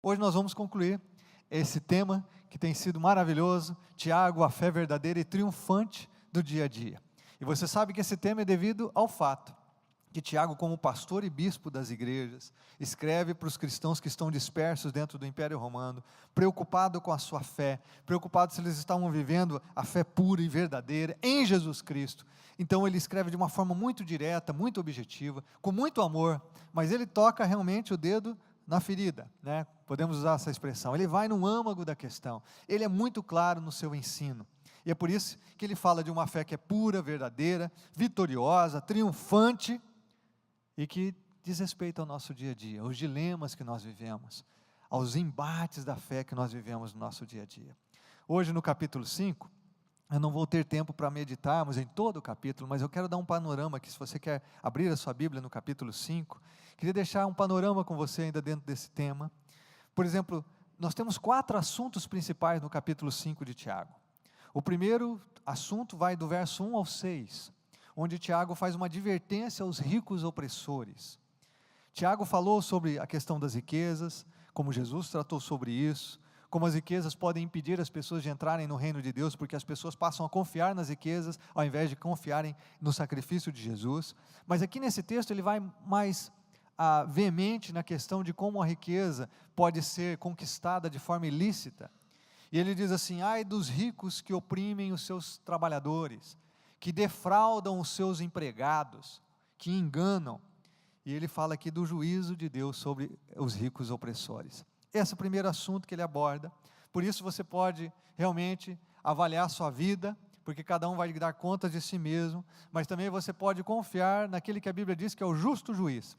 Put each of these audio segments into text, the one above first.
Hoje nós vamos concluir esse tema que tem sido maravilhoso, Tiago, a fé verdadeira e triunfante do dia a dia. E você sabe que esse tema é devido ao fato que Tiago, como pastor e bispo das igrejas, escreve para os cristãos que estão dispersos dentro do Império Romano, preocupado com a sua fé, preocupado se eles estavam vivendo a fé pura e verdadeira em Jesus Cristo. Então ele escreve de uma forma muito direta, muito objetiva, com muito amor, mas ele toca realmente o dedo na ferida, né? Podemos usar essa expressão. Ele vai no âmago da questão, ele é muito claro no seu ensino, e é por isso que ele fala de uma fé que é pura, verdadeira, vitoriosa, triunfante, e que diz respeito ao nosso dia a dia, aos dilemas que nós vivemos, aos embates da fé que nós vivemos no nosso dia a dia. Hoje no capítulo 5, eu não vou ter tempo para meditarmos em todo o capítulo, mas eu quero dar um panorama aqui, se você quer abrir a sua Bíblia no capítulo 5, queria deixar um panorama com você ainda dentro desse tema. Por exemplo, nós temos 4 assuntos principais no capítulo 5 de Tiago. O primeiro assunto vai do verso 1 ao 6, onde Tiago faz uma advertência aos ricos opressores. Tiago falou sobre a questão das riquezas, como Jesus tratou sobre isso, como as riquezas podem impedir as pessoas de entrarem no reino de Deus, porque as pessoas passam a confiar nas riquezas, ao invés de confiarem no sacrifício de Jesus. Mas aqui nesse texto ele vai mais veemente na questão de como a riqueza pode ser conquistada de forma ilícita. E ele diz assim: ai dos ricos que oprimem os seus trabalhadores, que defraudam os seus empregados, que enganam. E ele fala aqui do juízo de Deus sobre os ricos opressores. Esse é o primeiro assunto que ele aborda. Por isso você pode realmente avaliar a sua vida, porque cada um vai dar conta de si mesmo, mas também você pode confiar naquele que a Bíblia diz que é o justo juiz,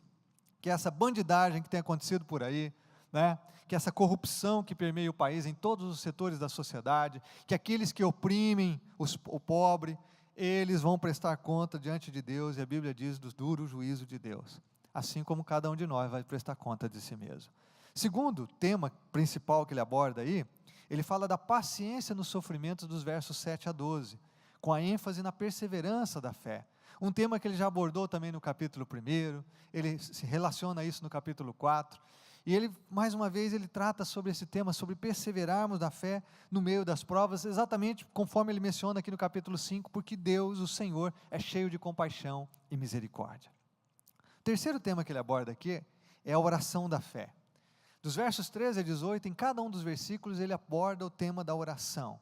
que é essa bandidagem que tem acontecido por aí, né? Que essa corrupção que permeia o país em todos os setores da sociedade, que aqueles que oprimem o pobre, eles vão prestar conta diante de Deus, e a Bíblia diz do duro juízo de Deus, assim como cada um de nós vai prestar conta de si mesmo. Segundo tema principal que ele aborda aí, ele fala da paciência nos sofrimentos dos versos 7 a 12, com a ênfase na perseverança da fé. Um tema que ele já abordou também no capítulo 1, ele se relaciona a isso no capítulo 4, e ele, mais uma vez, ele trata sobre esse tema, sobre perseverarmos da fé no meio das provas, exatamente conforme ele menciona aqui no capítulo 5, porque Deus, o Senhor, é cheio de compaixão e misericórdia. O terceiro tema que ele aborda aqui é a oração da fé. Dos versos 13 a 18, em cada um dos versículos, ele aborda o tema da oração.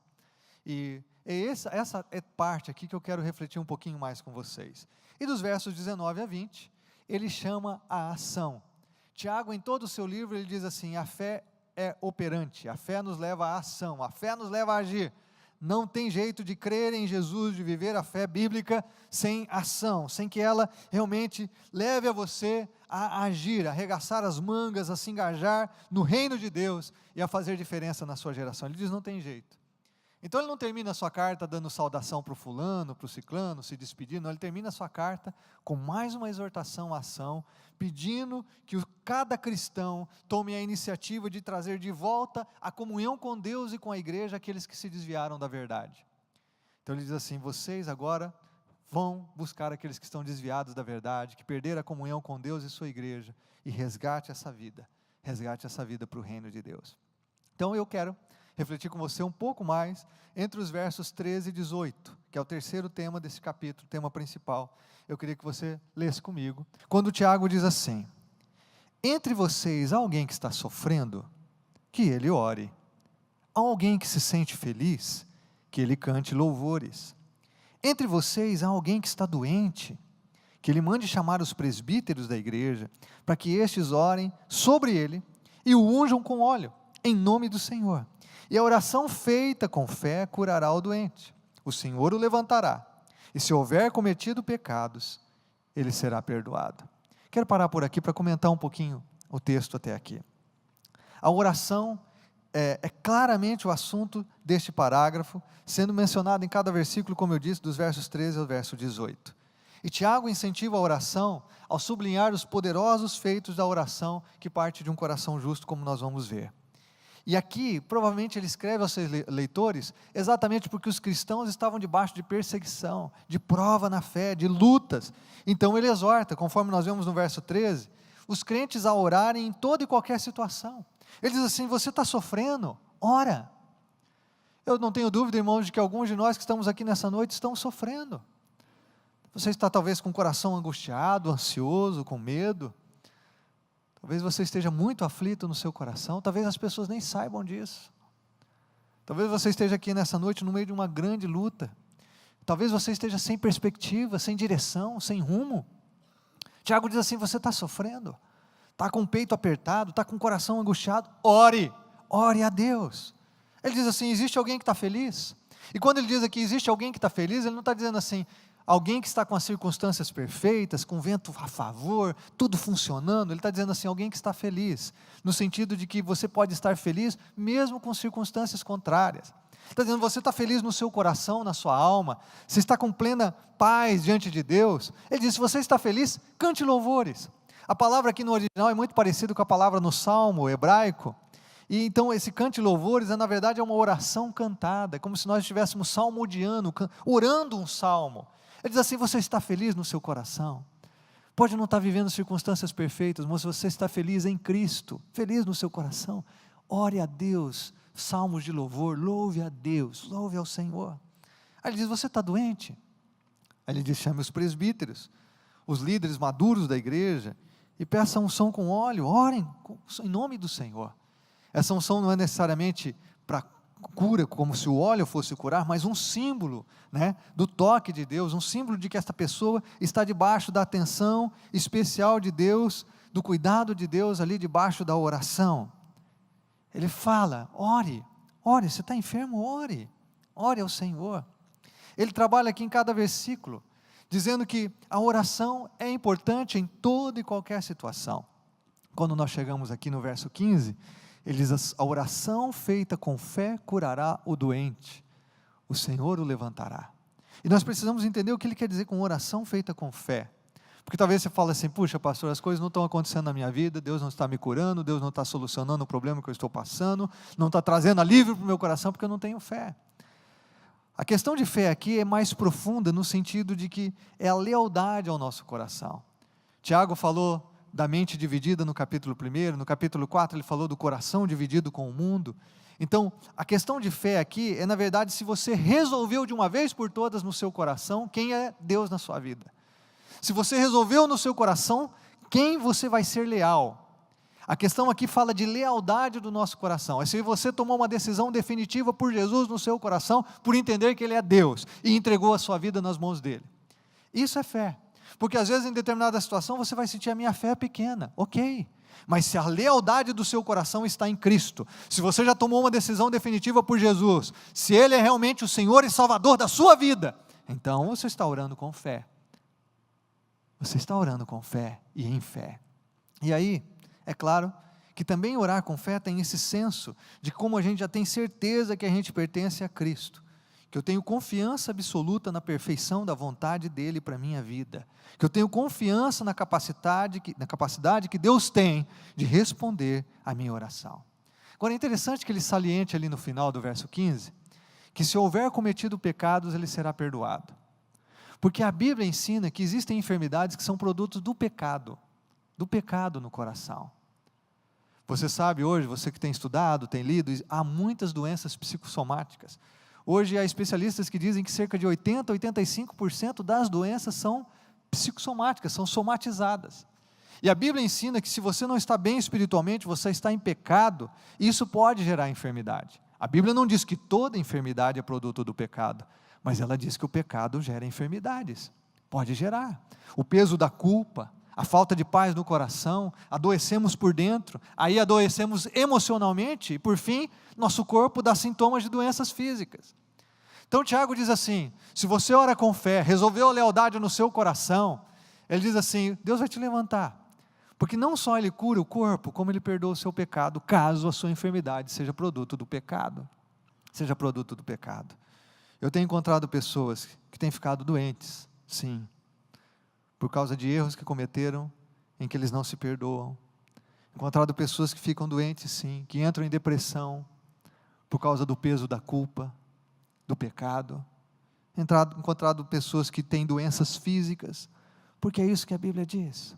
E essa é parte aqui que eu quero refletir um pouquinho mais com vocês. E dos versos 19 a 20, ele chama a ação. Tiago, em todo o seu livro, ele diz assim: a fé é operante, a fé nos leva à ação, a fé nos leva a agir. Não tem jeito de crer em Jesus, de viver a fé bíblica sem ação, sem que ela realmente leve a você a agir, a arregaçar as mangas, a se engajar no reino de Deus e a fazer diferença na sua geração. Ele diz: não tem jeito. Então ele não termina a sua carta dando saudação para o fulano, para o ciclano, se despedindo, não, ele termina a sua carta com mais uma exortação à ação, pedindo que cada cristão tome a iniciativa de trazer de volta a comunhão com Deus e com a igreja aqueles que se desviaram da verdade. Então ele diz assim: vocês agora vão buscar aqueles que estão desviados da verdade, que perderam a comunhão com Deus e sua igreja, e resgate essa vida para o reino de Deus. Então eu quero refletir com você um pouco mais entre os versos 13 e 18, que é o terceiro tema desse capítulo, tema principal. Eu queria que você lesse comigo, quando Tiago diz assim: entre vocês há alguém que está sofrendo, que ele ore. Há alguém que se sente feliz, que ele cante louvores. Entre vocês há alguém que está doente, que ele mande chamar os presbíteros da igreja, para que estes orem sobre ele e o unjam com óleo, em nome do Senhor. E a oração feita com fé curará o doente. O Senhor o levantará. E se houver cometido pecados, ele será perdoado. Quero parar por aqui para comentar um pouquinho o texto até aqui. A oração é claramente o assunto deste parágrafo, sendo mencionado em cada versículo, como eu disse, dos versos 13 ao verso 18. E Tiago incentiva a oração ao sublinhar os poderosos feitos da oração que parte de um coração justo, como nós vamos ver. E aqui, provavelmente ele escreve aos seus leitores, exatamente porque os cristãos estavam debaixo de perseguição, de prova na fé, de lutas. Então ele exorta, conforme nós vemos no verso 13, os crentes a orarem em toda e qualquer situação, Ele diz assim: você está sofrendo? Ora. Eu não tenho dúvida, irmãos, de que alguns de nós que estamos aqui nessa noite estão sofrendo. Você está talvez com o coração angustiado, ansioso, com medo. Talvez você esteja muito aflito no seu coração. Talvez as pessoas nem saibam disso. Talvez você esteja aqui nessa noite no meio de uma grande luta. Talvez você esteja sem perspectiva, sem direção, sem rumo. Tiago diz assim: você está sofrendo, está com o peito apertado, está com o coração angustiado. Ore a Deus. Ele diz assim: existe alguém que está feliz? E quando ele diz aqui, existe alguém que está feliz, ele não está dizendo assim, alguém que está com as circunstâncias perfeitas, com o vento a favor, tudo funcionando. Ele está dizendo assim, alguém que está feliz, no sentido de que você pode estar feliz, mesmo com circunstâncias contrárias. Ele está dizendo, você está feliz no seu coração, na sua alma, você está com plena paz diante de Deus. Ele diz, se você está feliz, cante louvores. A palavra aqui no original é muito parecida com a palavra no salmo hebraico. E então esse cante louvores, na verdade, é uma oração cantada, como se nós estivéssemos salmodiando, orando um salmo. Ele diz assim, você está feliz no seu coração? Pode não estar vivendo circunstâncias perfeitas, mas você está feliz em Cristo, feliz no seu coração. Ore a Deus, salmos de louvor, louve a Deus, louve ao Senhor. Aí ele diz, você está doente? Aí ele diz, chame os presbíteros, os líderes maduros da igreja, e peça unção com óleo, orem em nome do Senhor. Essa unção não é necessariamente para cura, como se o óleo fosse curar, mas um símbolo, do toque de Deus, um símbolo de que esta pessoa está debaixo da atenção especial de Deus, do cuidado de Deus ali debaixo da oração. Ele fala, ore, você está enfermo, ore ao Senhor. Ele trabalha aqui em cada versículo, dizendo que a oração é importante em toda e qualquer situação. Quando nós chegamos aqui no verso 15, ele diz, a oração feita com fé curará o doente, o Senhor o levantará. E nós precisamos entender o que ele quer dizer com oração feita com fé. Porque talvez você fale assim, puxa pastor, as coisas não estão acontecendo na minha vida, Deus não está me curando, Deus não está solucionando o problema que eu estou passando, não está trazendo alívio para o meu coração porque eu não tenho fé. A questão de fé aqui é mais profunda no sentido de que é a lealdade ao nosso coração. Tiago falou da mente dividida no capítulo 1, no capítulo 4 ele falou do coração dividido com o mundo. Então, a questão de fé aqui é, na verdade, se você resolveu de uma vez por todas no seu coração, quem é Deus na sua vida. Se você resolveu no seu coração, quem você vai ser leal. A questão aqui fala de lealdade do nosso coração. É se você tomou uma decisão definitiva por Jesus no seu coração, por entender que Ele é Deus, e entregou a sua vida nas mãos dEle. Isso é fé. Porque às vezes em determinada situação você vai sentir a minha fé é pequena, ok, mas se a lealdade do seu coração está em Cristo, se você já tomou uma decisão definitiva por Jesus, se Ele é realmente o Senhor e Salvador da sua vida, então você está orando com fé, você está orando com fé e em fé. E aí, é claro que também orar com fé tem esse senso de como a gente já tem certeza que a gente pertence a Cristo, que eu tenho confiança absoluta na perfeição da vontade dEle para a minha vida, que eu tenho confiança na capacidade que Deus tem de responder à minha oração. Agora é interessante que ele saliente ali no final do verso 15, que se houver cometido pecados, ele será perdoado, porque a Bíblia ensina que existem enfermidades que são produtos do pecado no coração. Você sabe hoje, você que tem estudado, tem lido, há muitas doenças psicossomáticas. Hoje há especialistas que dizem que cerca de 80% a 85% das doenças são psicossomáticas, são somatizadas. E a Bíblia ensina que se você não está bem espiritualmente, você está em pecado, isso pode gerar enfermidade. A Bíblia não diz que toda enfermidade é produto do pecado, mas ela diz que o pecado gera enfermidades, pode gerar. O peso da culpa, a falta de paz no coração, adoecemos por dentro, aí adoecemos emocionalmente e por fim, nosso corpo dá sintomas de doenças físicas. Então Tiago diz assim, se você ora com fé, resolveu a lealdade no seu coração, ele diz assim, Deus vai te levantar, porque não só Ele cura o corpo, como Ele perdoa o seu pecado, caso a sua enfermidade seja produto do pecado, Eu tenho encontrado pessoas que têm ficado doentes, sim, por causa de erros que cometeram, em que eles não se perdoam. Encontrado pessoas que ficam doentes, sim, que entram em depressão, por causa do peso da culpa, do pecado. Encontrado pessoas que têm doenças físicas, porque é isso que a Bíblia diz.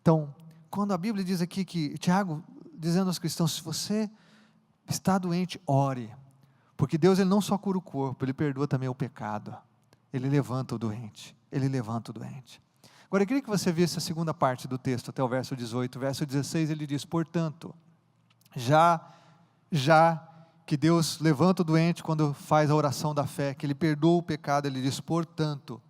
Então, quando a Bíblia diz aqui que Tiago dizendo aos cristãos: se você está doente, ore, porque Deus, Ele não só cura o corpo, Ele perdoa também o pecado, Ele levanta o doente, Ele levanta o doente. Agora eu queria que você visse a segunda parte do texto, até o verso 18, verso 16 ele diz: portanto, já que Deus levanta o doente quando faz a oração da fé, que Ele perdoa o pecado, Ele diz: portanto,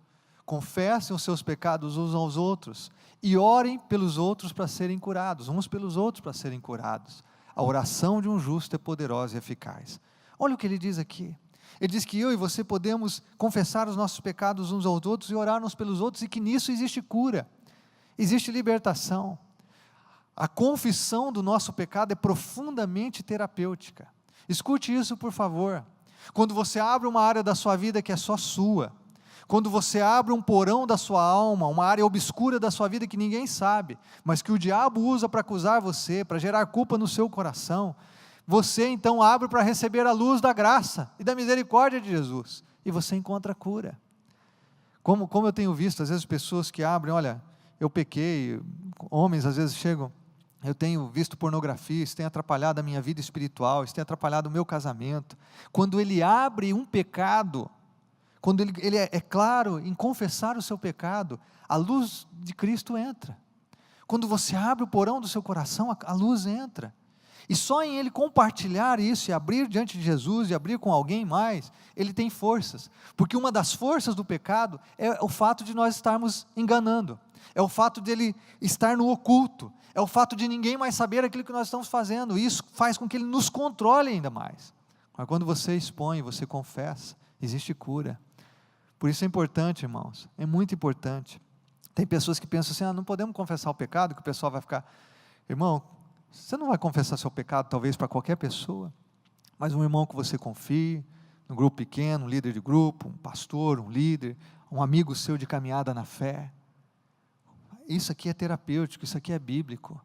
confessem os seus pecados uns aos outros, e orem pelos outros para serem curados, uns pelos outros para serem curados. A oração de um justo é poderosa e eficaz. Olha o que ele diz aqui. Ele diz que eu e você podemos confessar os nossos pecados uns aos outros e orar uns pelos outros, e que nisso existe cura, existe libertação. A confissão do nosso pecado é profundamente terapêutica. Escute isso, por favor. Quando você abre uma área da sua vida que é só sua, quando você abre um porão da sua alma, uma área obscura da sua vida que ninguém sabe, mas que o diabo usa para acusar você, para gerar culpa no seu coração, você então abre para receber a luz da graça e da misericórdia de Jesus, e você encontra cura. Como eu tenho visto, às vezes, pessoas que abrem: olha, eu pequei, homens às vezes chegam: eu tenho visto pornografia, isso tem atrapalhado a minha vida espiritual, isso tem atrapalhado o meu casamento. Quando ele abre um pecado, quando ele é claro em confessar o seu pecado, a luz de Cristo entra. Quando você abre o porão do seu coração, a luz entra. E só em ele compartilhar isso, e abrir diante de Jesus, e abrir com alguém mais, ele tem forças. Porque uma das forças do pecado é o fato de nós estarmos enganando, é o fato de ele estar no oculto, é o fato de ninguém mais saber aquilo que nós estamos fazendo, e isso faz com que ele nos controle ainda mais. Mas quando você expõe, você confessa, existe cura. Por isso é importante, irmãos, é muito importante. Tem pessoas que pensam assim: não podemos confessar o pecado, que o pessoal vai ficar... Irmão, você não vai confessar seu pecado talvez para qualquer pessoa, mas um irmão que você confie, num grupo pequeno, um líder de grupo, um pastor, um líder, um amigo seu de caminhada na fé. Isso aqui é terapêutico, isso aqui é bíblico.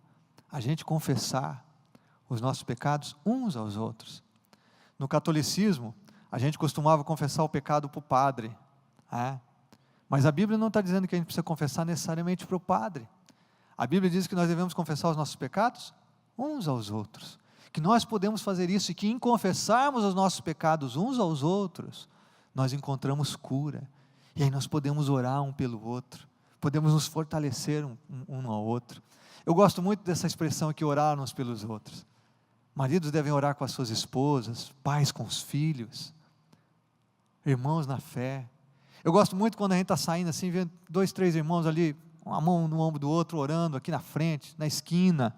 A gente confessar os nossos pecados uns aos outros. No catolicismo, a gente costumava confessar o pecado para o padre, mas a Bíblia não está dizendo que a gente precisa confessar necessariamente para o padre. A Bíblia diz que nós devemos confessar os nossos pecados uns aos outros, que nós podemos fazer isso, e que em confessarmos os nossos pecados uns aos outros, nós encontramos cura, e aí nós podemos orar um pelo outro, podemos nos fortalecer um ao outro. Eu gosto muito dessa expressão aqui: orar uns pelos outros. Maridos devem orar com as suas esposas, pais com os filhos, irmãos na fé. Eu gosto muito quando a gente está saindo assim, vendo 2, 3 irmãos ali, uma mão no ombro do outro, orando aqui na frente, na esquina.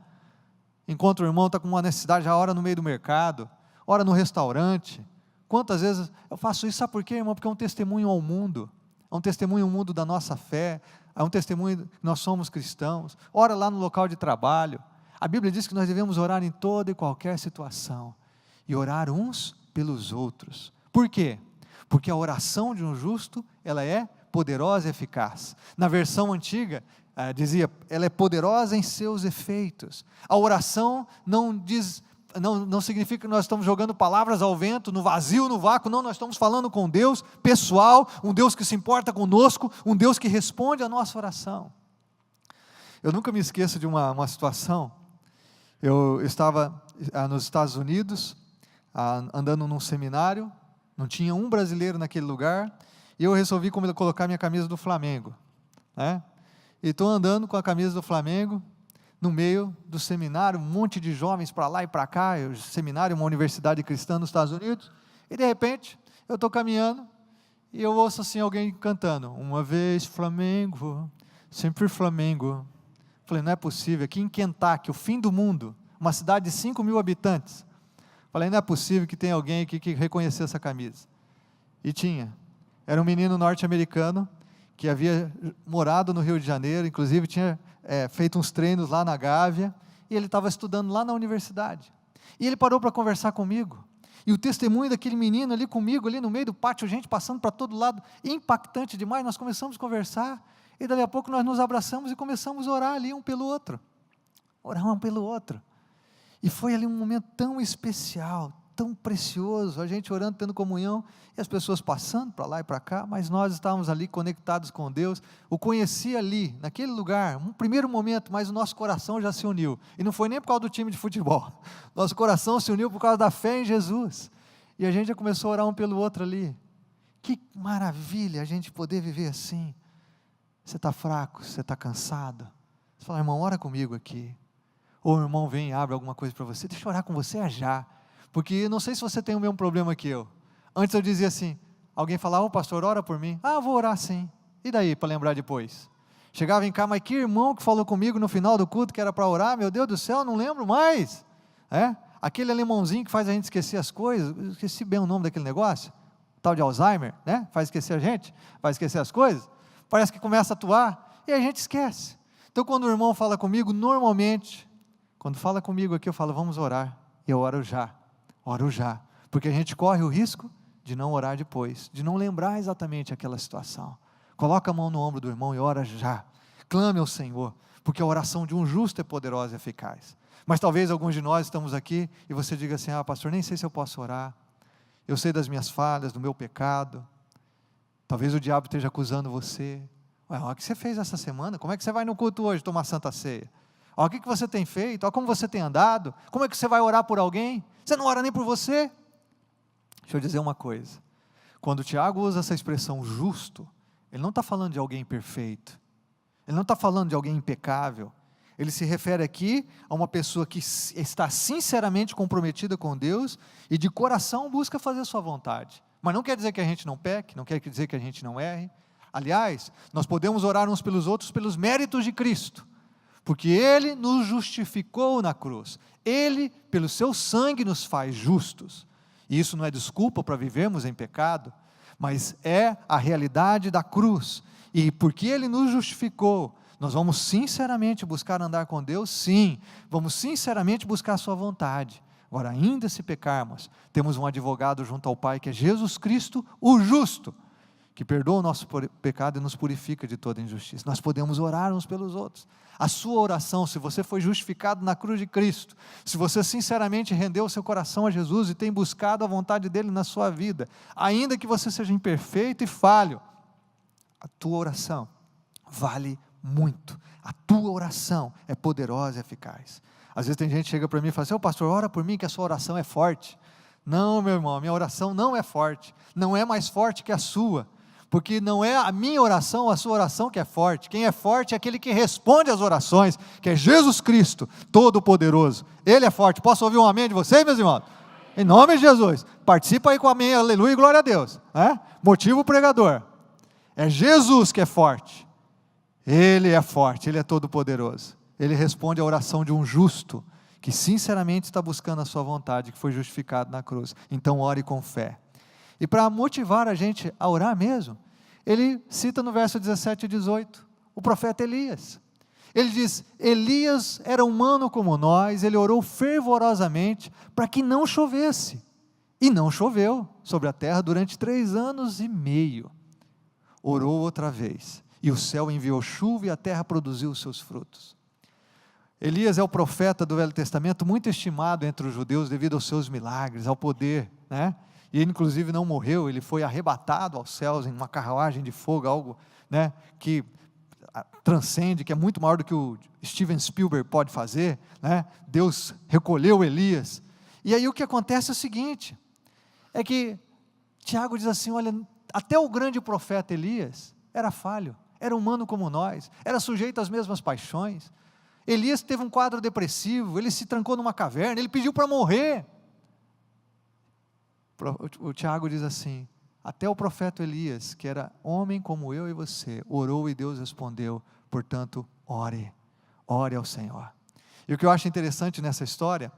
Encontra o irmão, está com uma necessidade, já ora no meio do mercado, ora no restaurante. Quantas vezes eu faço isso? Sabe por quê, irmão? Porque é um testemunho ao mundo, é um testemunho ao mundo da nossa fé, é um testemunho que nós somos cristãos. Ora lá no local de trabalho. A Bíblia diz que nós devemos orar em toda e qualquer situação, e orar uns pelos outros. Por quê? Porque a oração de um justo, ela é poderosa e eficaz. Na versão antiga, dizia: ela é poderosa em seus efeitos. A oração não significa que nós estamos jogando palavras ao vento, no vazio, no vácuo. Não, nós estamos falando com Deus pessoal, um Deus que se importa conosco, um Deus que responde à nossa oração. Eu nunca me esqueço de uma situação. Eu estava nos Estados Unidos, andando num seminário, não tinha um brasileiro naquele lugar, e eu resolvi colocar minha camisa do Flamengo, e estou andando com a camisa do Flamengo, no meio do seminário, um monte de jovens para lá e para cá, o seminário, uma universidade cristã nos Estados Unidos, e de repente, eu estou caminhando, e eu ouço assim alguém cantando: uma vez Flamengo, sempre Flamengo. Falei: não é possível, aqui em Kentucky, o fim do mundo, uma cidade de 5.000 habitantes. Falei: não é possível que tenha alguém aqui que reconhecesse essa camisa. E tinha. Era um menino norte-americano, que havia morado no Rio de Janeiro, inclusive tinha feito uns treinos lá na Gávea, e ele estava estudando lá na universidade. E ele parou para conversar comigo, e o testemunho daquele menino ali comigo, ali no meio do pátio, gente passando para todo lado, impactante demais. Nós começamos a conversar, e dali a pouco nós nos abraçamos e começamos a orar ali um pelo outro, orar um pelo outro. E foi ali um momento tão especial, tão precioso, a gente orando, tendo comunhão, e as pessoas passando para lá e para cá, mas nós estávamos ali conectados com Deus, o conheci ali, naquele lugar, um primeiro momento, mas o nosso coração já se uniu, e não foi nem por causa do time de futebol, nosso coração se uniu por causa da fé em Jesus, e a gente já começou a orar um pelo outro ali. Que maravilha a gente poder viver assim. Você está fraco, você está cansado, você fala, irmão, ora comigo aqui, ou o irmão vem e abre alguma coisa para você, deixa eu orar com você já, porque eu não sei se você tem o mesmo problema que eu. Antes eu dizia assim, alguém falava, pastor, ora por mim. Eu vou orar sim, e daí para lembrar depois? Chegava em casa, mas que irmão que falou comigo no final do culto que era para orar, meu Deus do céu, não lembro mais, aquele alemãozinho que faz a gente esquecer as coisas, eu esqueci bem o nome daquele negócio, tal de Alzheimer, faz esquecer a gente, faz esquecer as coisas, parece que começa a atuar, e a gente esquece. Então quando o irmão fala comigo, normalmente, quando fala comigo aqui, eu falo, vamos orar, e eu oro já, porque a gente corre o risco de não orar depois, de não lembrar exatamente aquela situação. Coloca a mão no ombro do irmão e ora já, clame ao Senhor, porque a oração de um justo é poderosa e eficaz. Mas talvez alguns de nós estamos aqui, e você diga assim, pastor, nem sei se eu posso orar, eu sei das minhas falhas, do meu pecado, talvez o diabo esteja acusando você, olha o que você fez essa semana, como é que você vai no culto hoje tomar Santa Ceia? Olha o que você tem feito, olha como você tem andado, como é que você vai orar por alguém? Você não ora nem por você? Deixa eu dizer uma coisa, quando o Tiago usa essa expressão justo, ele não está falando de alguém perfeito, ele não está falando de alguém impecável, ele se refere aqui a uma pessoa que está sinceramente comprometida com Deus e de coração busca fazer sua vontade, mas não quer dizer que a gente não peque, não quer dizer que a gente não erre, aliás, nós podemos orar uns pelos outros pelos méritos de Cristo, porque Ele nos justificou na cruz, Ele, pelo seu sangue, nos faz justos, e isso não é desculpa para vivermos em pecado, mas é a realidade da cruz, e porque Ele nos justificou, nós vamos sinceramente buscar andar com Deus, sim, vamos sinceramente buscar a sua vontade. Agora, ainda se pecarmos, temos um advogado junto ao Pai, que é Jesus Cristo, o justo, que perdoa o nosso pecado e nos purifica de toda injustiça. Nós podemos orar uns pelos outros. A sua oração, se você foi justificado na cruz de Cristo, se você sinceramente rendeu o seu coração a Jesus e tem buscado a vontade dEle na sua vida, ainda que você seja imperfeito e falho, a tua oração vale muito. A tua oração é poderosa e eficaz. Às vezes tem gente que chega para mim e fala assim, pastor, ora por mim que a sua oração é forte. Não, meu irmão, a minha oração não é forte, não é mais forte que a sua, porque não é a minha oração, a sua oração que é forte, quem é forte é aquele que responde às orações, que é Jesus Cristo, Todo-Poderoso, Ele é forte. Posso ouvir um amém de vocês, meus irmãos? Em nome de Jesus, participa aí com amém, aleluia e glória a Deus, motivo pregador, é Jesus que é forte, Ele é forte, Ele é Todo-Poderoso, Ele responde à oração de um justo, que sinceramente está buscando a sua vontade, que foi justificado na cruz. Então ore com fé. E para motivar a gente a orar mesmo, ele cita no verso 17 e 18, o profeta Elias. Ele diz, Elias era humano como nós, ele orou fervorosamente para que não chovesse. E não choveu sobre a terra durante 3 anos e meio. Orou outra vez, e o céu enviou chuva e a terra produziu os seus frutos. Elias é o profeta do Velho Testamento, muito estimado entre os judeus devido aos seus milagres, ao poder, e ele inclusive não morreu, ele foi arrebatado aos céus em uma carruagem de fogo, algo que transcende, que é muito maior do que o Steven Spielberg pode fazer, Deus recolheu Elias, e aí o que acontece é o seguinte, é que Tiago diz assim, olha, até o grande profeta Elias era falho, era humano como nós, era sujeito às mesmas paixões. Elias teve um quadro depressivo, ele se trancou numa caverna, ele pediu para morrer. O Tiago diz assim, até o profeta Elias, que era homem como eu e você, orou e Deus respondeu, portanto, ore ao Senhor. E o que eu acho interessante nessa história,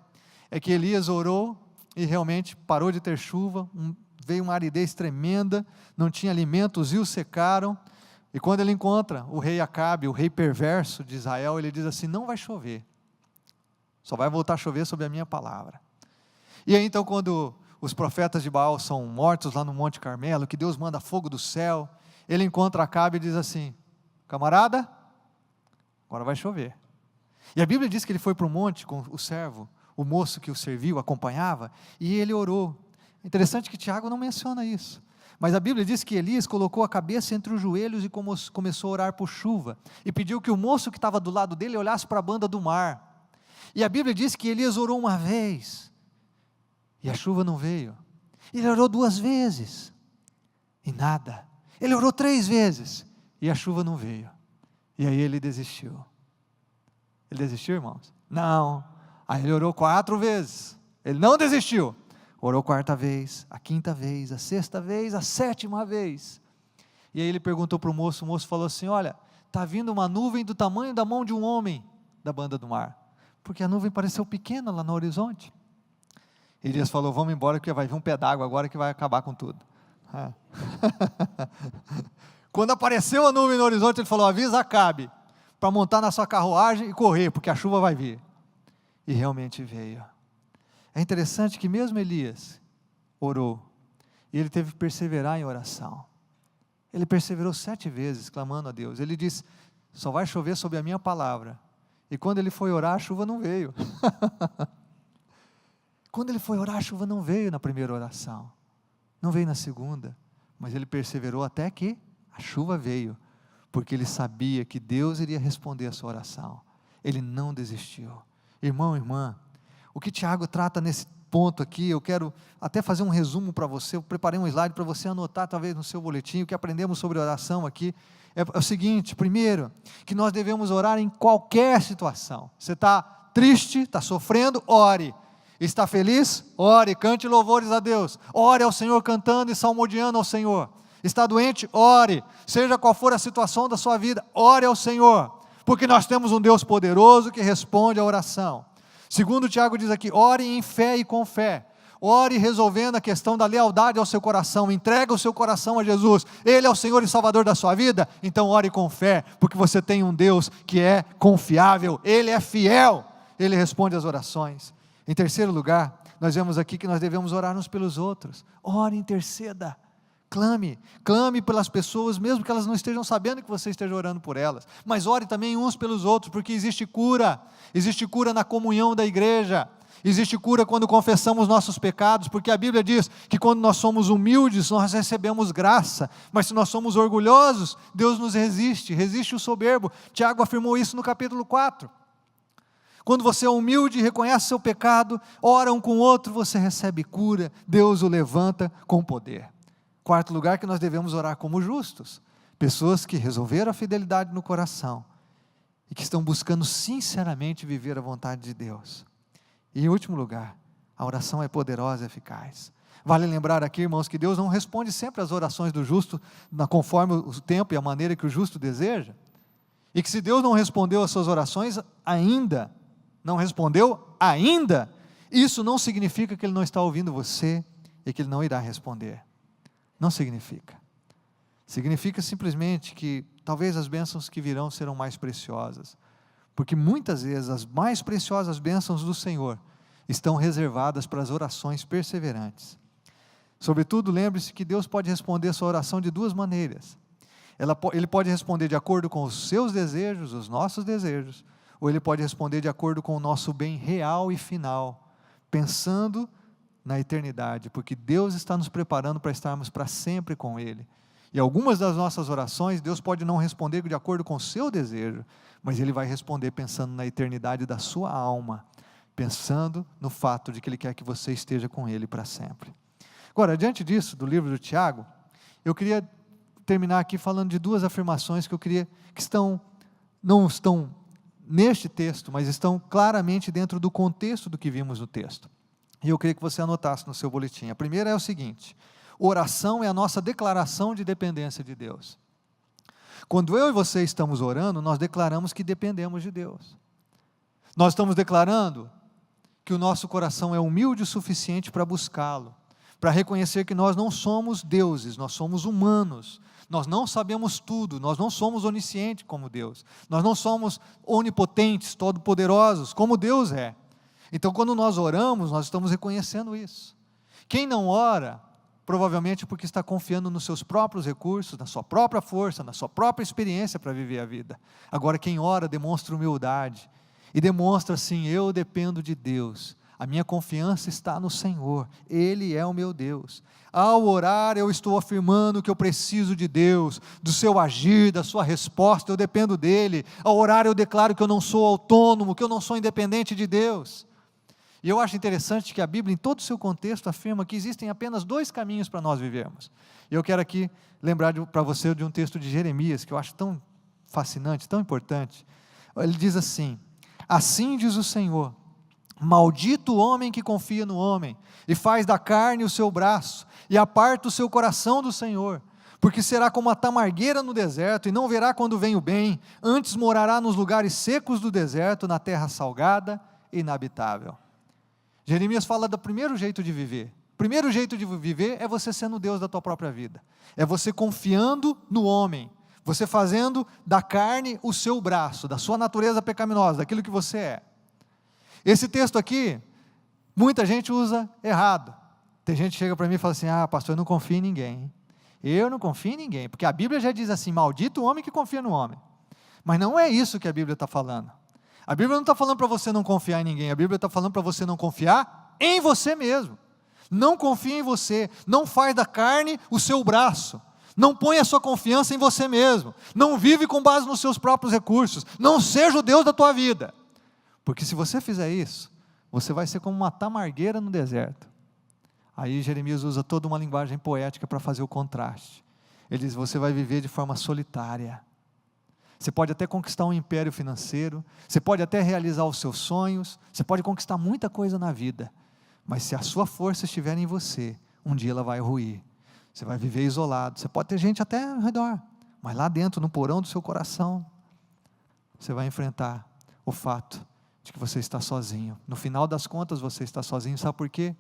é que Elias orou, e realmente parou de ter chuva, veio uma aridez tremenda, não tinha alimento, os rios secaram, e quando ele encontra o rei Acabe, o rei perverso de Israel, ele diz assim, não vai chover, só vai voltar a chover sob a minha palavra. E aí então quando os profetas de Baal são mortos lá no Monte Carmelo, que Deus manda fogo do céu, ele encontra Acabe e diz assim, camarada, agora vai chover. E a Bíblia diz que ele foi para o monte com o servo, o moço que o serviu, acompanhava, e ele orou. Interessante que Tiago não menciona isso, mas a Bíblia diz que Elias colocou a cabeça entre os joelhos e começou a orar por chuva, e pediu que o moço que estava do lado dele olhasse para a banda do mar. E a Bíblia diz que Elias orou uma vez, e a chuva não veio. Ele orou 2 vezes, e nada. Ele orou 3 vezes, e a chuva não veio. E aí ele desistiu. Ele desistiu, irmãos? Não. Aí ele orou 4 vezes. Ele não desistiu. Orou a 4ª vez, a 5ª vez, a 6ª vez, a 7ª vez. E aí ele perguntou para o moço falou assim: olha, está vindo uma nuvem do tamanho da mão de um homem da banda do mar. Porque a nuvem pareceu pequena lá no horizonte. Elias falou: vamos embora, porque vai vir um pé d'água agora que vai acabar com tudo. Quando apareceu a nuvem no horizonte, ele falou: avisa Acabe, para montar na sua carruagem e correr, porque a chuva vai vir. E realmente veio. É interessante que mesmo Elias orou, e ele teve que perseverar em oração. Ele perseverou 7 vezes, clamando a Deus. Ele disse: só vai chover sobre a minha palavra. E quando ele foi orar, a chuva não veio. Quando ele foi orar, a chuva não veio na primeira oração, não veio na segunda, mas ele perseverou até que a chuva veio, porque ele sabia que Deus iria responder a sua oração. Ele não desistiu. Irmão, irmã, o que Tiago trata nesse ponto aqui, eu quero até fazer um resumo para você. Eu preparei um slide para você anotar talvez no seu boletim. O que aprendemos sobre oração aqui é o seguinte: primeiro, que nós devemos orar em qualquer situação. Você está triste, está sofrendo, ore. Está feliz? Ore, cante louvores a Deus. Ore ao Senhor cantando e salmodiando ao Senhor. Está doente? Ore. Seja qual for a situação da sua vida, ore ao Senhor, porque nós temos um Deus poderoso que responde à oração. Segundo, Tiago diz aqui: ore em fé e com fé. Ore resolvendo a questão da lealdade ao seu coração. Entrega o seu coração a Jesus. Ele é o Senhor e Salvador da sua vida. Então ore com fé, porque você tem um Deus que é confiável. Ele é fiel. Ele responde às orações. Em terceiro lugar, nós vemos aqui que nós devemos orar uns pelos outros. Ore, interceda, clame pelas pessoas, mesmo que elas não estejam sabendo que você esteja orando por elas, mas ore também uns pelos outros, porque existe cura na comunhão da igreja, existe cura quando confessamos nossos pecados, porque a Bíblia diz que quando nós somos humildes, nós recebemos graça, mas se nós somos orgulhosos, Deus nos resiste o soberbo. Tiago afirmou isso no capítulo 4. Quando você é humilde e reconhece seu pecado, ora um com o outro, você recebe cura, Deus o levanta com poder. 4º lugar, que nós devemos orar como justos, pessoas que resolveram a fidelidade no coração, e que estão buscando sinceramente viver a vontade de Deus. E em último lugar, a oração é poderosa e eficaz. Vale lembrar aqui, irmãos, que Deus não responde sempre às orações do justo, conforme o tempo e a maneira que o justo deseja, e que se Deus não respondeu às suas orações ainda, isso não significa que Ele não está ouvindo você e que Ele não irá responder. Não significa. Significa simplesmente que talvez as bênçãos que virão serão mais preciosas, porque muitas vezes as mais preciosas bênçãos do Senhor estão reservadas para as orações perseverantes. Sobretudo, lembre-se que Deus pode responder a sua oração de 2 maneiras. Ele pode responder de acordo com os seus desejos, os nossos desejos, ou Ele pode responder de acordo com o nosso bem real e final, pensando na eternidade, porque Deus está nos preparando para estarmos para sempre com Ele. E algumas das nossas orações, Deus pode não responder de acordo com o seu desejo, mas Ele vai responder pensando na eternidade da sua alma, pensando no fato de que Ele quer que você esteja com Ele para sempre. Agora, diante disso, do livro do Tiago, eu queria terminar aqui falando de 2 afirmações que eu queria, não estão neste texto, mas estão claramente dentro do contexto do que vimos no texto. E eu queria que você anotasse no seu boletim. A primeira é o seguinte: oração é a nossa declaração de dependência de Deus. Quando eu e você estamos orando, nós declaramos que dependemos de Deus. Nós estamos declarando que o nosso coração é humilde o suficiente para buscá-lo, para reconhecer que nós não somos deuses, nós somos humanos. Nós não sabemos tudo, nós não somos oniscientes como Deus, nós não somos onipotentes, todo-poderosos como Deus é. Então, quando nós oramos, nós estamos reconhecendo isso. Quem não ora, provavelmente porque está confiando nos seus próprios recursos, na sua própria força, na sua própria experiência para viver a vida. Agora, quem ora demonstra humildade e demonstra assim: eu dependo de Deus, A minha confiança está no Senhor, Ele é o meu Deus. Ao orar, eu estou afirmando que eu preciso de Deus, do seu agir, da sua resposta, eu dependo dEle. Ao orar, eu declaro que eu não sou autônomo, que eu não sou independente de Deus. E eu acho interessante que a Bíblia, em todo o seu contexto, afirma que existem apenas 2 caminhos para nós vivermos. E eu quero aqui lembrar para você de um texto de Jeremias, que eu acho tão fascinante, tão importante. Ele diz assim: assim diz o Senhor, maldito o homem que confia no homem, e faz da carne o seu braço, e aparta o seu coração do Senhor, porque será como a tamargueira no deserto, e não verá quando vem o bem, antes morará nos lugares secos do deserto, na terra salgada e inabitável. Jeremias fala do primeiro jeito de viver. O primeiro jeito de viver é você sendo Deus da tua própria vida, é você confiando no homem, você fazendo da carne o seu braço, da sua natureza pecaminosa, daquilo que você é. Esse texto aqui, muita gente usa errado. Tem gente que chega para mim e fala assim: pastor, eu não confio em ninguém. Eu não confio em ninguém, porque a Bíblia já diz assim: maldito o homem que confia no homem. Mas não é isso que a Bíblia está falando. A Bíblia não está falando para você não confiar em ninguém, a Bíblia está falando para você não confiar em você mesmo. Não confie em você, não faz da carne o seu braço, não põe a sua confiança em você mesmo, não vive com base nos seus próprios recursos, não seja o Deus da tua vida. Porque se você fizer isso, você vai ser como uma tamargueira no deserto. Aí Jeremias usa toda uma linguagem poética para fazer o contraste. Ele diz: você vai viver de forma solitária. Você pode até conquistar um império financeiro, você pode até realizar os seus sonhos, você pode conquistar muita coisa na vida, mas se a sua força estiver em você, um dia ela vai ruir. Você vai viver isolado, você pode ter gente até ao redor, mas lá dentro, no porão do seu coração, você vai enfrentar o fato de que você está sozinho. No final das contas, você está sozinho. Sabe por quê?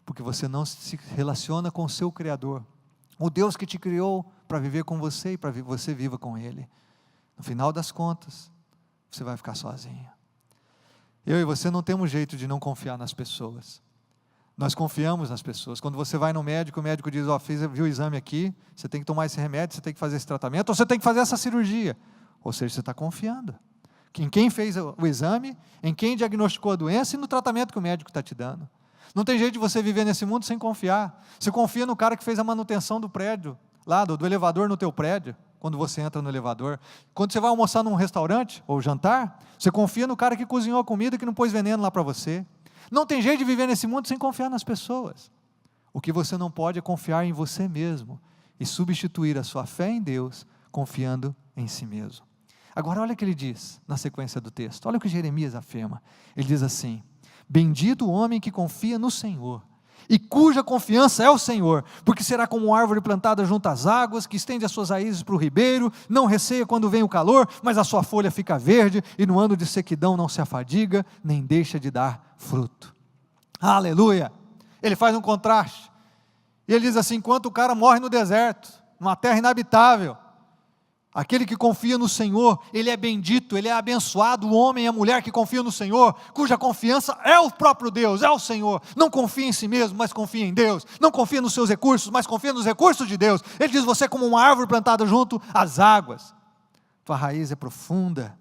Porque você não se relaciona com o seu Criador, o Deus que te criou para viver com você e para que você viva com Ele. No final das contas, você vai ficar sozinho. Eu e você não temos jeito de não confiar nas pessoas. Nós confiamos nas pessoas. Quando você vai no médico, o médico diz: viu o exame aqui, você tem que tomar esse remédio, você tem que fazer esse tratamento, ou você tem que fazer essa cirurgia. Ou seja, você está confiando em quem fez o exame, em quem diagnosticou a doença e no tratamento que o médico está te dando. Não tem jeito de você viver nesse mundo sem confiar. Você confia no cara que fez a manutenção do prédio, lá do elevador no teu prédio, quando você entra no elevador. Quando você vai almoçar num restaurante ou jantar, você confia no cara que cozinhou a comida, que não pôs veneno lá para você. Não tem jeito de viver nesse mundo sem confiar nas pessoas. O que você não pode é confiar em você mesmo e substituir a sua fé em Deus confiando em si mesmo. Agora olha o que ele diz na sequência do texto, olha o que Jeremias afirma. Ele diz assim: bendito o homem que confia no Senhor e cuja confiança é o Senhor, porque será como uma árvore plantada junto às águas, que estende as suas raízes para o ribeiro, não receia quando vem o calor, mas a sua folha fica verde, e no ano de sequidão não se afadiga, nem deixa de dar fruto. Aleluia! Ele faz um contraste, e ele diz assim: enquanto o cara morre no deserto, numa terra inabitável, aquele que confia no Senhor, ele é bendito, ele é abençoado, o homem e a mulher que confiam no Senhor, cuja confiança é o próprio Deus, é o Senhor. Não confia em si mesmo, mas confia em Deus. Não confia nos seus recursos, mas confia nos recursos de Deus. Ele diz: você é como uma árvore plantada junto às águas, tua raiz é profunda.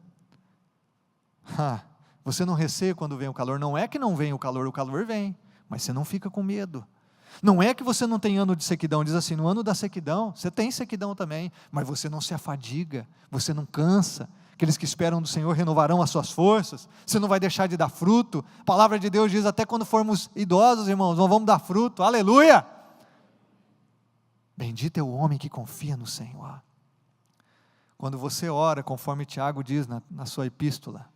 Você não receia quando vem o calor. Não é que não vem o calor vem, mas você não fica com medo. Não é que você não tem ano de sequidão, diz assim: no ano da sequidão, você tem sequidão também, mas você não se afadiga, você não cansa. Aqueles que esperam do Senhor renovarão as suas forças, você não vai deixar de dar fruto. A palavra de Deus diz: até quando formos idosos, irmãos, nós vamos dar fruto. Aleluia! Bendito é o homem que confia no Senhor. Quando você ora, conforme Tiago diz na sua epístola,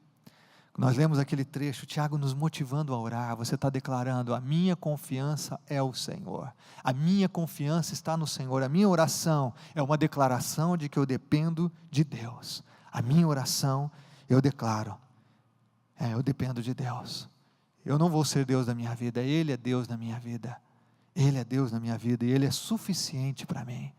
nós lemos aquele trecho, Tiago nos motivando a orar, você está declarando: a minha confiança é o Senhor, a minha confiança está no Senhor, a minha oração é uma declaração de que eu dependo de Deus, a minha oração eu declaro, eu dependo de Deus, eu não vou ser Deus da minha vida, Ele é Deus na minha vida, Ele é Deus na minha vida e Ele é suficiente para mim,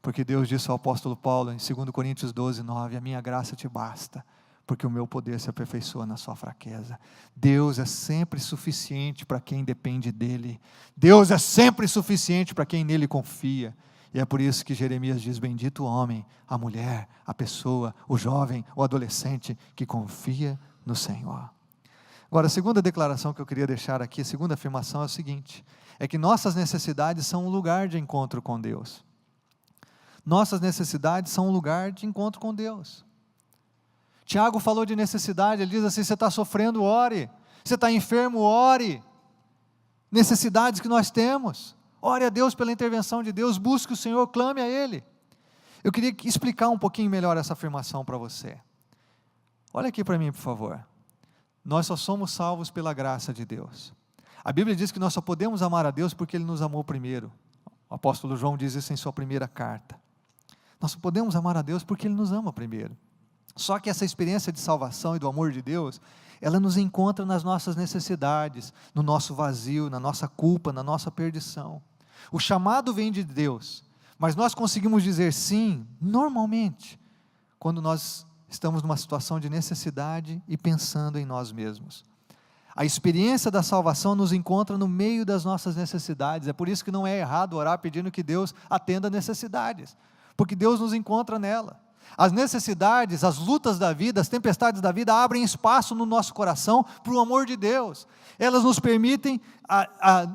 porque Deus disse ao apóstolo Paulo em 2 Coríntios 12:9, a minha graça te basta, porque o meu poder se aperfeiçoa na sua fraqueza. Deus é sempre suficiente para quem depende dEle. Deus é sempre suficiente para quem nele confia. E é por isso que Jeremias diz: bendito o homem, a mulher, a pessoa, o jovem, o adolescente que confia no Senhor. Agora, a segunda declaração que eu queria deixar aqui, a segunda afirmação é o seguinte, é que nossas necessidades são um lugar de encontro com Deus. Nossas necessidades são um lugar de encontro com Deus. Tiago falou de necessidade, ele diz assim, você está sofrendo, ore. Você está enfermo, ore. Necessidades que nós temos. Ore a Deus pela intervenção de Deus, busque o Senhor, clame a Ele. Eu queria explicar um pouquinho melhor essa afirmação para você. Olha aqui para mim, por favor. Nós só somos salvos pela graça de Deus. A Bíblia diz que nós só podemos amar a Deus porque Ele nos amou primeiro. O apóstolo João diz isso em sua primeira carta. Nós só podemos amar a Deus porque Ele nos ama primeiro. Só que essa experiência de salvação e do amor de Deus, ela nos encontra nas nossas necessidades, no nosso vazio, na nossa culpa, na nossa perdição. O chamado vem de Deus, mas nós conseguimos dizer sim, normalmente, quando nós estamos numa situação de necessidade e pensando em nós mesmos. A experiência da salvação nos encontra no meio das nossas necessidades, é por isso que não é errado orar pedindo que Deus atenda necessidades, porque Deus nos encontra nela. As necessidades, as lutas da vida, as tempestades da vida abrem espaço no nosso coração para o amor de Deus. Elas nos permitem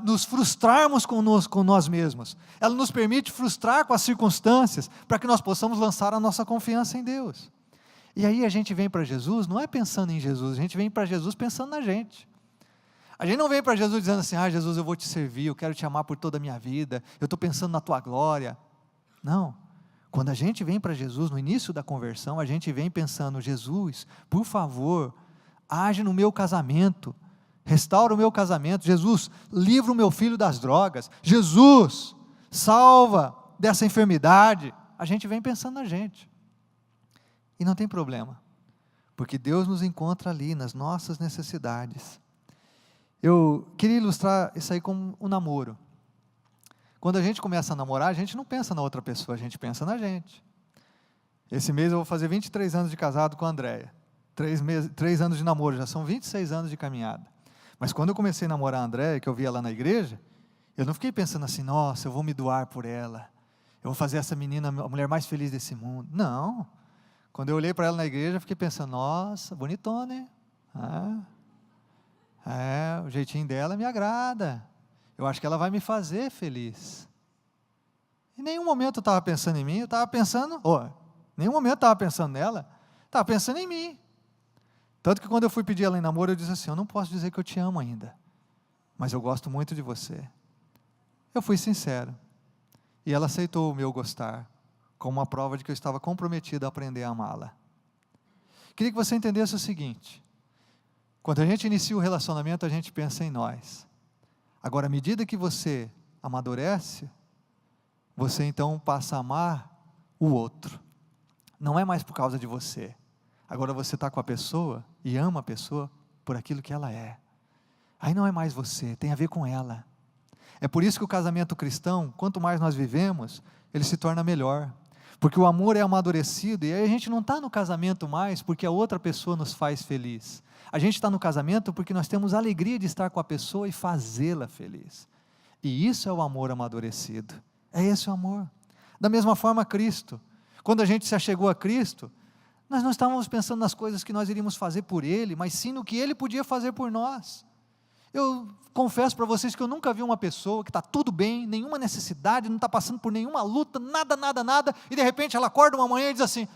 nos frustrarmos com nós mesmos. Ela nos permite frustrar com as circunstâncias para que nós possamos lançar a nossa confiança em Deus. E aí a gente vem para Jesus, não é pensando em Jesus, a gente vem para Jesus pensando na gente. A gente não vem para Jesus dizendo assim, Jesus, eu vou te servir, eu quero te amar por toda a minha vida, eu estou pensando na tua glória. Não. Quando a gente vem para Jesus, no início da conversão, a gente vem pensando, Jesus, por favor, age no meu casamento, restaura o meu casamento, Jesus, livra o meu filho das drogas, Jesus, salva dessa enfermidade. A gente vem pensando na gente. E não tem problema, porque Deus nos encontra ali, nas nossas necessidades. Eu queria ilustrar isso aí com um namoro. Quando a gente começa a namorar, a gente não pensa na outra pessoa, a gente pensa na gente. Esse mês eu vou fazer 23 anos de casado com a Andréia. 3 anos de namoro, já são 26 anos de caminhada. Mas quando eu comecei a namorar a Andréia, que eu via lá na igreja, eu não fiquei pensando assim, nossa, eu vou me doar por ela. Eu vou fazer essa menina a mulher mais feliz desse mundo. Não. Quando eu olhei para ela na igreja, eu fiquei pensando, nossa, bonitona, hein? O jeitinho dela me agrada. Eu acho que ela vai me fazer feliz. Em nenhum momento eu estava pensando em mim, eu estava pensando, nenhum momento eu estava pensando nela, estava pensando em mim. Tanto que quando eu fui pedir ela em namoro, eu disse assim, eu não posso dizer que eu te amo ainda, mas eu gosto muito de você. Eu fui sincero, e ela aceitou o meu gostar, como uma prova de que eu estava comprometido a aprender a amá-la. Queria que você entendesse o seguinte, quando a gente inicia o relacionamento, a gente pensa em nós. Agora, à medida que você amadurece, você então passa a amar o outro. Não é mais por causa de você. Agora você está com a pessoa e ama a pessoa por aquilo que ela é. Aí não é mais você, tem a ver com ela. É por isso que o casamento cristão, quanto mais nós vivemos, ele se torna melhor. Porque o amor é amadurecido e aí a gente não está no casamento mais porque a outra pessoa nos faz feliz. A gente está no casamento porque nós temos a alegria de estar com a pessoa e fazê-la feliz. E isso é o amor amadurecido. É esse o amor. Da mesma forma, Cristo. Quando a gente se achegou a Cristo, nós não estávamos pensando nas coisas que nós iríamos fazer por Ele, mas sim no que Ele podia fazer por nós. Eu confesso para vocês que eu nunca vi uma pessoa que está tudo bem, nenhuma necessidade, não está passando por nenhuma luta, nada, e de repente ela acorda uma manhã e diz assim,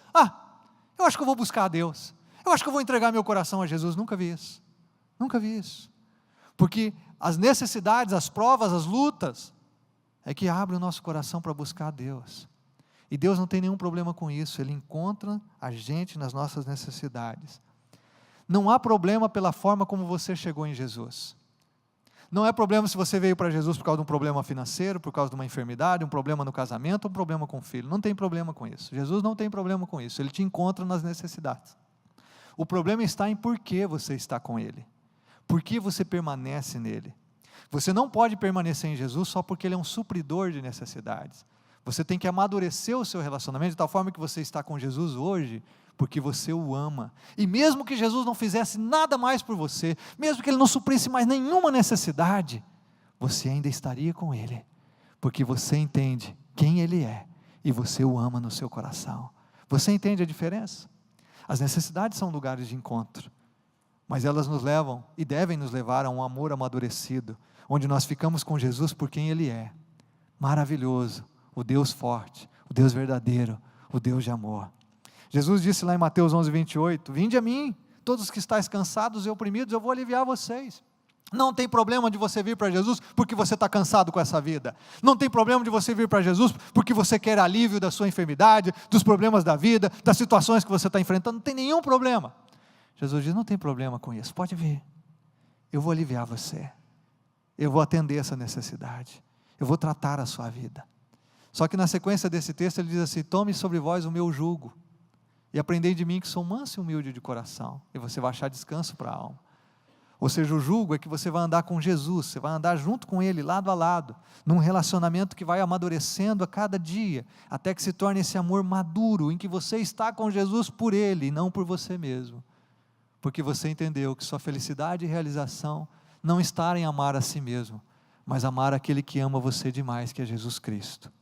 eu acho que eu vou buscar a Deus. Eu acho que eu vou entregar meu coração a Jesus. Nunca vi isso. Nunca vi isso. Porque as necessidades, as provas, as lutas, é que abrem o nosso coração para buscar a Deus. E Deus não tem nenhum problema com isso. Ele encontra a gente nas nossas necessidades. Não há problema pela forma como você chegou em Jesus. Não é problema se você veio para Jesus por causa de um problema financeiro, por causa de uma enfermidade, um problema no casamento, um problema com o filho. Não tem problema com isso. Jesus não tem problema com isso. Ele te encontra nas necessidades. O problema está em por que você está com Ele. Por que você permanece nele. Você não pode permanecer em Jesus só porque Ele é um supridor de necessidades. Você tem que amadurecer o seu relacionamento de tal forma que você está com Jesus hoje, porque você o ama. E mesmo que Jesus não fizesse nada mais por você, mesmo que Ele não suprisse mais nenhuma necessidade, você ainda estaria com Ele, porque você entende quem Ele é, e você o ama no seu coração. Você entende a diferença? As necessidades são lugares de encontro. mas elas nos levam e devem nos levar a um amor amadurecido, onde nós ficamos com Jesus por quem Ele é, maravilhoso, o Deus forte, o Deus verdadeiro, o Deus de amor. Jesus disse lá em Mateus 11:28, vinde a mim, todos que estáis cansados e oprimidos, eu vou aliviar vocês. Não tem problema de você vir para Jesus porque você está cansado com essa vida. Não tem problema de você vir para Jesus porque você quer alívio da sua enfermidade, dos problemas da vida, das situações que você está enfrentando. Não tem nenhum problema. Jesus diz, não tem problema com isso, pode vir. Eu vou aliviar você. Eu vou atender essa necessidade. Eu vou tratar a sua vida. Só que na sequência desse texto ele diz assim, tome sobre vós o meu jugo e aprendei de mim que sou manso e humilde de coração, e você vai achar descanso para a alma. Ou seja, o jugo é que você vai andar com Jesus, você vai andar junto com Ele, lado a lado, num relacionamento que vai amadurecendo a cada dia, até que se torne esse amor maduro, em que você está com Jesus por Ele, e não por você mesmo, porque você entendeu que sua felicidade e realização não está em amar a si mesmo, mas amar aquele que ama você demais, que é Jesus Cristo.